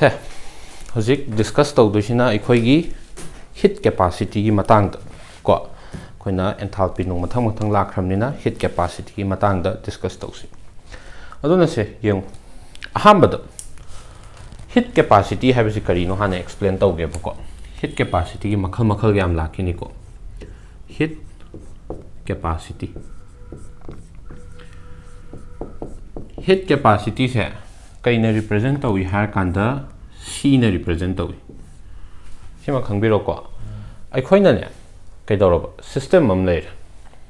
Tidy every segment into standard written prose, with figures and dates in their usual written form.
se hozik discuss tawdusina aikhoigi heat capacity gi matang da ko koina enthalpy nung mathang lakramnina heat capacity gi matang da discuss tawsi aduna se yeng ahambada heat capacity habisi karino hana explain tawge bako heat capacity gi makhal gi am lakini ko heat capacity se kaina represent tawi har kanda c na represent tawi sima khangbiro ko aikhoina ne kaidoroba system am leir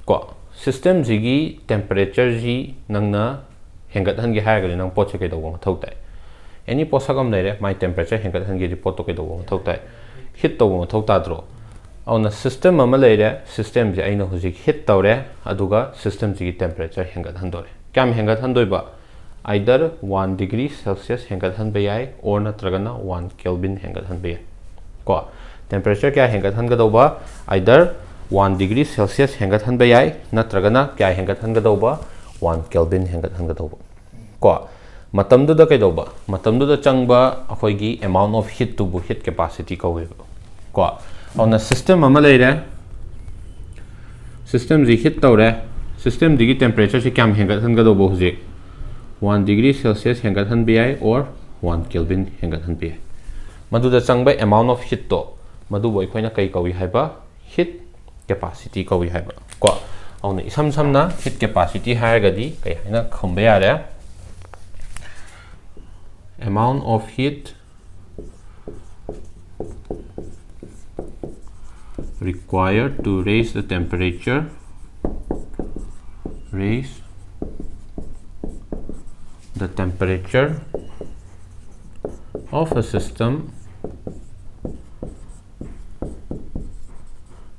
ko system jigi temperature ji nangna hengat hangi haga nang pot che kaidobo thautai any posagam leire my temperature hengat hangi report to kaidobo thautai hit to thauta dro awna system am leire system ji aina hujik hit tawre aduga system ji temperature hengat handore kam hengat handoiba either 1 degree Celsius hengat hanbe yai or natragana 1 Kelvin hengat hanbe ko temperature kya hengat hangadoba either 1 degree Celsius hengat hanbe yai natragana kya hengat hangadoba 1 Kelvin hengat hangadoba ko matamdu da kaidoba matamdu da changba akhoigi amount of heat to heat capacity ko ko on a system ama leire system ji heat tawre system digi temperature si kam hengat hangadoba hujik 1 degree Celsius hengat hanbe yai or 1 Kelvin hengat hanbe yai madu da changba amount of heat to madu boi khoina kai kawi haiba heat capacity kawi haiba ko auna isam samna heat capacity hairgadi kai haina khombe yare amount of heat required to raise the temperature of a system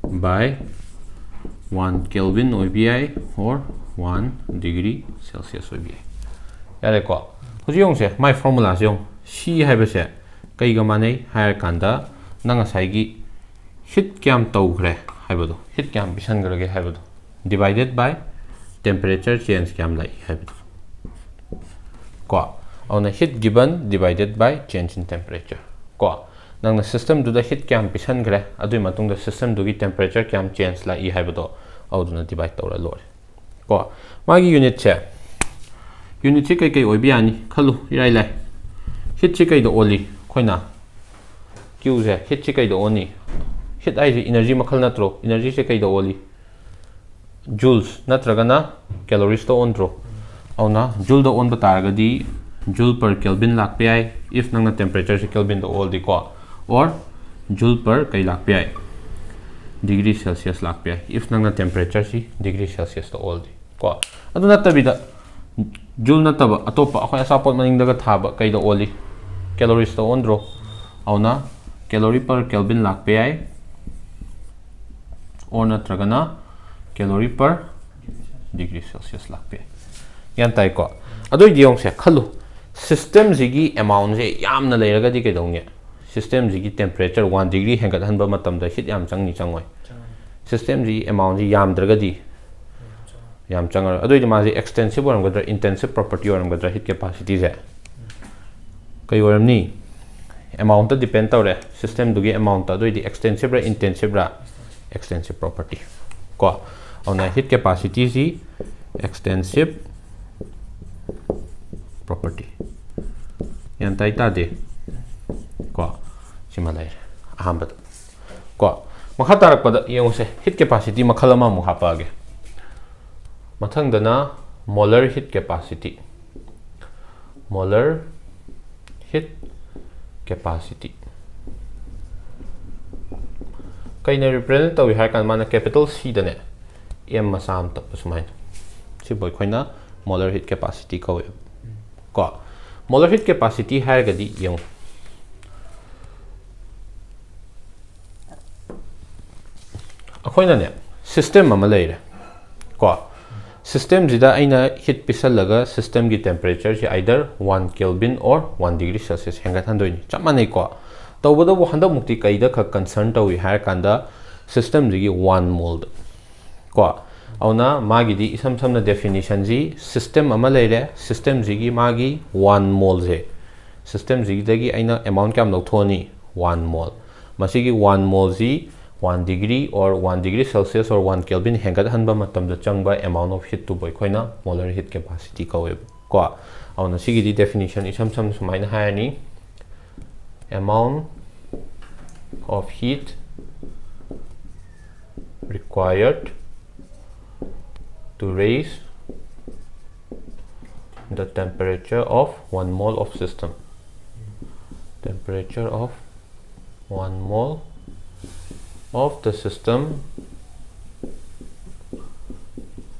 by 1 Kelvin OBI or 1 degree Celsius OBI yare ko hujiyong se my formula se c haibase kai ga manei higher kanda nanga saigi heat kyam tawgre haibado heat kyam bisan grage haibado divided by temperature change kyam lai haibado ko on a heat given divided by change in temperature ko nang na system du da heat kyam bisan gre adui matung da system du gi temperature kyam change la I haibado auduna divide tawra lor ko magi unit che kai oibi ani khalu irai lai heat che kai do oli khoina q je heat che kai do oni heat ai energy makhal natro energy che kai do oli joules natragana calories to on dro auna joule do on batargadi joule per kelvin lakpe ai if nang na temperature se kelvin do all di ko or joule per kai lakpe ai degree Celsius lakpe ai if nang na temperature si degree Celsius to all di ko aduna tabida joule na taba atopa akhoi asapot maning daga thaba kai do oli calories to on dro auna calorie per kelvin lakpe ai or natragana calorie per degree Celsius lakpe yan tai ko adoi diong se khalu system jigi amount je yamna leiraga di ke dongye system jigi temperature 1 degree hengat hanba matam da heat yam changni changoi system ji amount ji yam draga di yam changar adoi di ma ji extensive oram gadra intensive property oram gadra heat capacity je kai oram ni amount ta depend tawre system dugi amount ta adoi di extensive ra intensive ra extensive property ko ona heat capacity ji extensive property yan tai ta de ko simalai ahambad ko makha tarak pada yong se heat capacity makhalama mu hapa ge mathang dana molar heat capacity kaina represent tawi har kan mana capital C dane m masam ta pasmai si boy khoina molar heat capacity ko molar heat capacity har gadi yong akhoina ne system ama leire ko system jida aina heat pisal laga system gi temperature si either 1 Kelvin or 1 degree Celsius hengat handoi ni chamane ko tawbodo bo handa mukti kaida kha concern tawi har kanda system ji 1 mole ko auna magi di isam samna definition ji system ama leire system ji gi magi 1 mole je system zigidagi aina amount kam lokthoni 1 mole masigi 1 mole zi 1 degree or 1 degree Celsius or 1 Kelvin hengat hanba matamda changba amount of heat to boy koina molar heat capacity kawe ko awna sigidi definition isam sam sumaina hayani amount of heat required to raise the temperature of 1 mole of system. Temperature of 1 mole of the system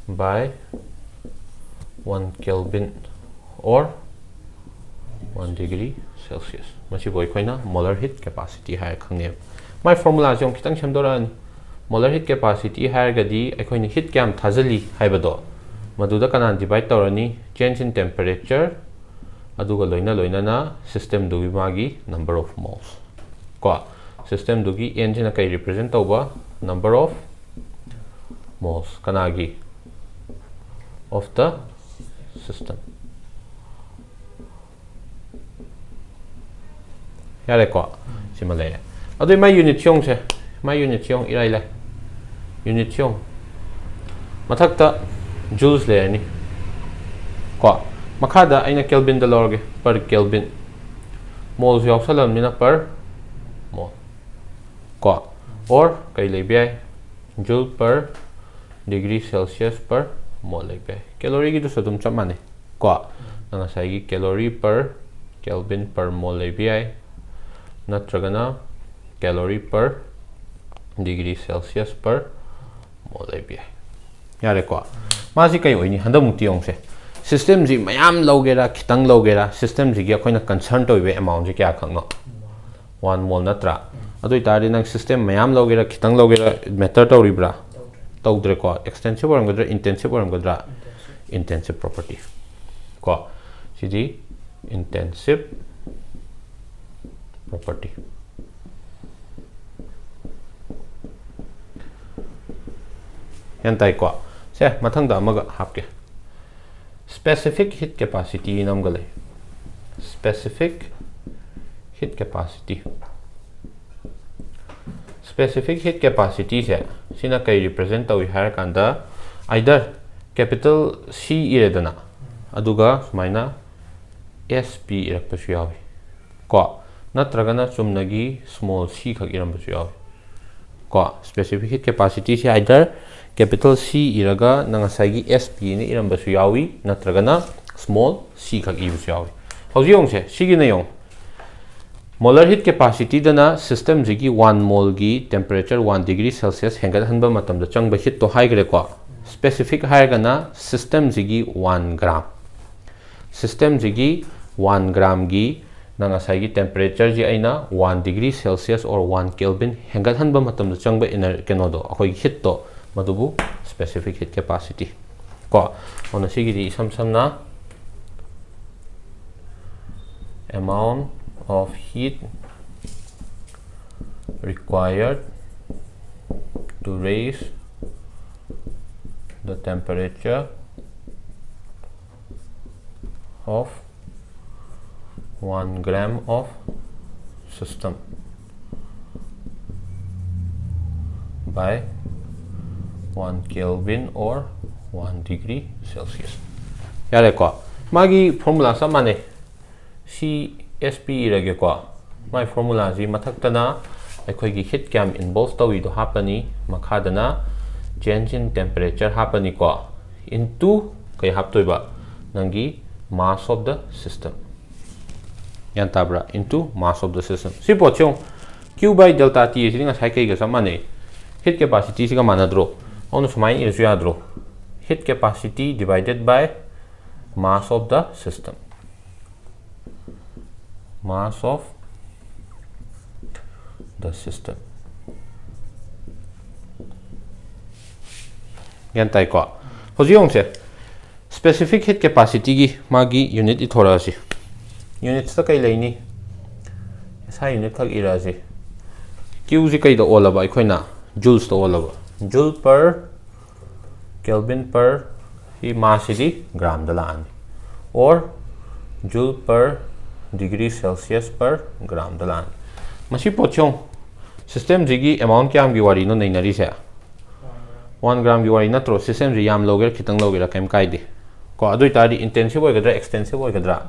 by 1 Kelvin or 1 degree Celsius. Machi boy koina molar heat capacity hai khangne. My formula jong kitang chamdoran molar heat capacity hai gadi akoini heat kam thazali haibado maduda kanan divide tawrani change in temperature aduga loina na system dugi magi number of moles ko system dugi engine kai represent tawba number of moles kanagi of the system yare ko simale adu my unit chong se my unit chong irai la unit chong mathakta joules le ani ko makhada aina kelvin da lorge per kelvin moles yawsalam nina per mole ko or kai lebe joule per degree Celsius per mole lebe calorie gi du sadum chamane ko nanga sai gi calorie per kelvin per mole lebe natragana calorie per degree Celsius per mole lebe yare ko maji kai oini handamuk tiong se system ji mayam logera khitang logera system ji gi akoina concern toibe amount ji kya khangno 1 mole natra adoi tari nang system mayam logera khitang logera matter tawribra tawdre ko extensive or ngodra intensive or ngodra intensive property ko sidi intensive property yantai ko se mathang da amaga hapke specific heat capacity nam gale specific heat capacity specific heat capacity se sina kai represent tawi har kanda either capital C iredana aduga sumaina SP irakpasu yawi ko natragana chumnagi small c khak irambasu yawi ko specific heat capacity se either capital C iraga nangasagi SP ni irambasu yawi natragana small c khak ibusu yawi hauji yong se sigi na yong molar heat capacity dana system jigi 1 mole gi temperature 1 degree Celsius hengat hanba matam da changba heat to high gre ko specific higher gana system jigi 1 gram system jigi 1 gram gi nangasagi temperature ji aina 1 degree Celsius or 1 Kelvin hengat hanba matam da changba inner kenodo akoi heat to madubu specific heat capacity ko ona sigi di samna amount of heat required to raise the temperature of 1 gram of system by 1 Kelvin or 1 degree Celsius. Yare ko magi formula samane CSP irage ko my formula ji mathaktana akhoi gi heat cam involve tawi do hapani makhadana change in temperature hapani ko into kai haptoiba nangi mass of the system yantabra into mass of the system si pochong q by delta t is ringa sai kai ga samane heat capacity siga manadro onu sumai isu yadro heat capacity divided by mass of the system mass of the system yantai ko hoji yong se specific heat capacity gi magi unit ithora si units ta kai leini sa unit khak ira si q ji kai da olaba ikhoina joules to olaba joule per Kelvin per hi mass di gram da lan or joule per degree Celsius per gram da lan masi pochong system jigi amount kyam gi wari no nei nari se 1 gram gi wari natro system ji yam loger khitang loger kem kai de ko adoi tari intensive oi gadra extensive oi gadra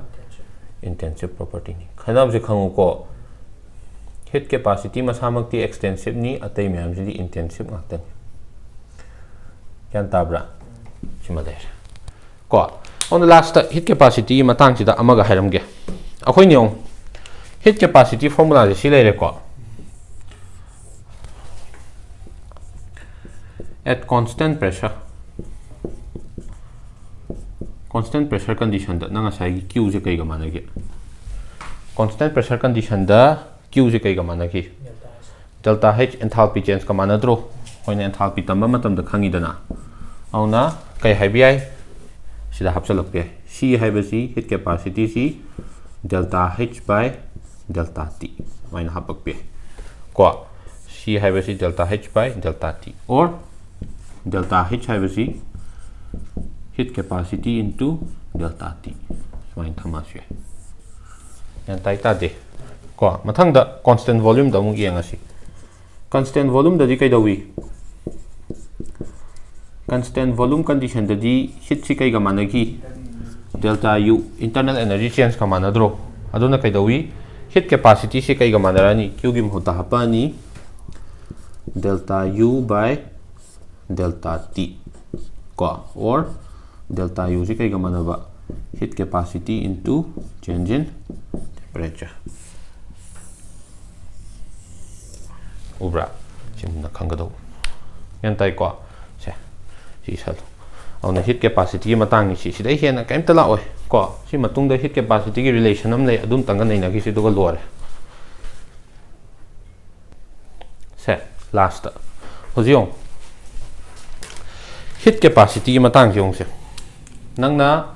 intensive property ni khanam je khangu ko heat capacity masamak ti extensive ni atai myam ji intensive ngaktan yan tabra chimade ko on the last heat capacity matang sida amaga hairamge akhoi ni heat capacity formula je silai ko at constant pressure condition da nanga sai q je kai ga manage constant pressure condition da q je kai ga manage delta h enthalpy change ka manadro hoina enthalpy tamba matam da khangi dana auna kai haibi ai sida hapsalak pe c haibasi heat capacity c delta h by delta t maina hapak pe ko c haibasi delta h by delta t or delta h haibasi heat capacity into delta t main thamasye yan taita de ko mathang da constant volume da mu yang asi constant volume da di kai dawi constant volume condition da di heat si kai ga managi delta u internal energy change ka manadro aduna kai dawi heat capacity si kai ga manarani q gi mhuta hapani delta u by delta t ko or delta u si kai ga manaba heat capacity into change in temperature ubra chimna khangado yan tai ko se si sal on heat capacity matang ni si dai hena kaim tala oi ko si matung da heat capacity gi relation am nei adum tanga nei na gi si do lore se last hoziong heat capacity matang jong se nangna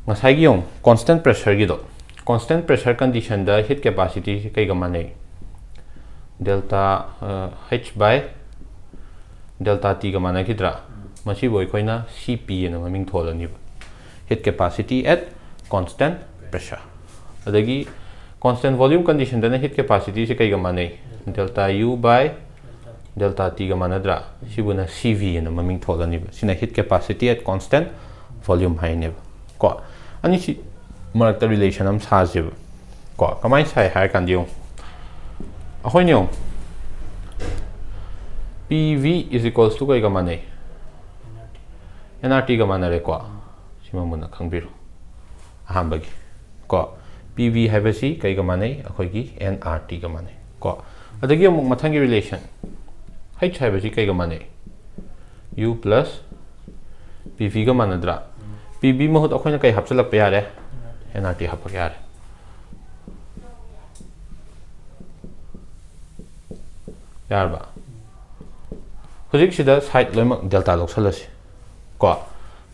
ngasai gi yong constant pressure gi do constant pressure condition da heat capacity kai ga mane delta h by delta t ga mana kidra machi boi koina cp na maming tholani heat capacity at constant pressure adagi constant volume condition da heat capacity se kai ga mane delta u by delta t ga manadra sibuna cv na maming tholani sina heat capacity at constant volume hai ne ko ani si marakta relation am sa je ko kamai sai hai kan diu ahoi nyo pv is equals to kai ga mane nrt ga manare ko sima muna khangbiru ahambagi ko pv haibasi kai ga mane akhoi gi nrt ga mane ko adagi amuk mathangi relation h haibasi kai ga mane u plus pv ga manadra pv mahut akhoi na kai hapsalak pe yare nrt hapak yare yarba hujik sida side loimak delta loksalasi ko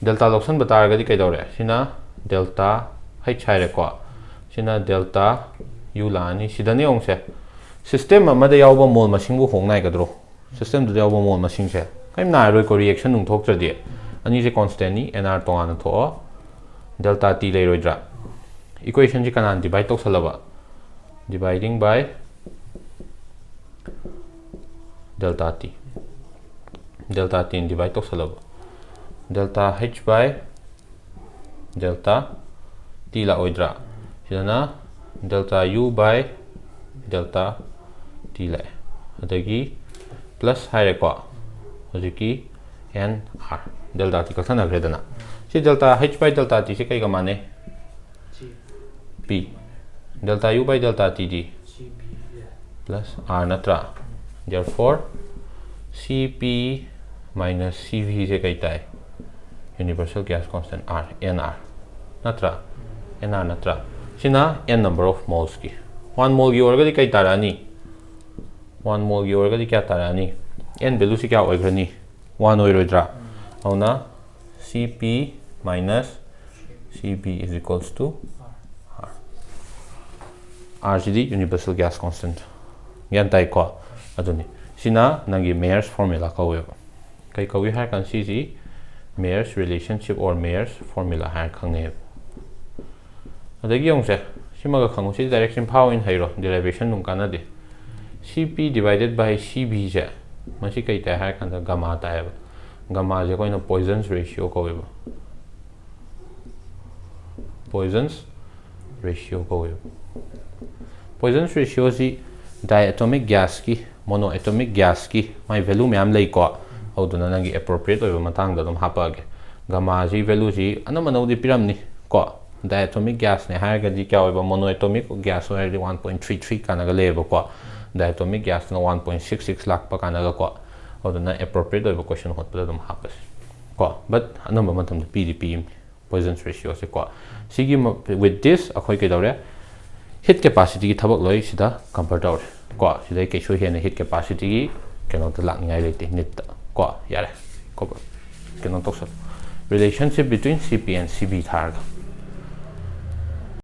delta loksan bataragadi kai dore sina delta h haire ko sina delta u lani sidani ongse system amada yawba mol masing bu hongnai gadro system du yawba mol masing se kaim na roi ko reaction nung thok tradi ani se constant ni nr tongana tho delta t lei roidra equation ji kanan divide tok salaba dividing by delta t in divide tok salaba delta h by delta t la oidra sidana delta u by delta t la adagi plus haire ko hojiki n r delta t ka thana gredana si delta h by delta t se kai ga mane p delta u by delta t d plus r natra therefore cp minus cv se kai tai universal gas constant r nr natra nr natra sina n number of moles ki 1 mole gi orga di kai tarani 1 mole gi orga di kya tarani n value se kya oigrani 1 oirodra auna cp minus cb is equals to r r is the universal gas constant yan tai ko aduni sina nangi Mayer's formula ka we kai ka we har kan si Mayer's relationship or Mayer's formula har khang ne adagi yong se simaga khangu si direct Imphal in hairo derivation nung kana de Cp divided by Cb je masi kai ta hai kan gamma ta hai gamma je koi na Poisson's ratio ko ba Poisson's ratio ko Poisson's ratio si diatomic gas ki monoatomic gas ki my value myam lei ko auduna nangi appropriate oiba matang da dum hapa ge gamma ji value ji anamano di piramni ko diatomic gas ne ha ga ji kya oiba monoatomic gas oi 1.33 kana ga leba ko diatomic gas na 1.66 lakh pa kana ga ko auduna appropriate oiba question hot pa dum hapa ko but anamba matam da pdp Poisson's ratio se ko sigi with this akhoi ke dawre heat capacity ki thabak loi sida compare dawre ko sida ke sho hian heat capacity ki keno ta lak ngai lete NEET ko yare ko keno to relationship between Cp and Cb tharga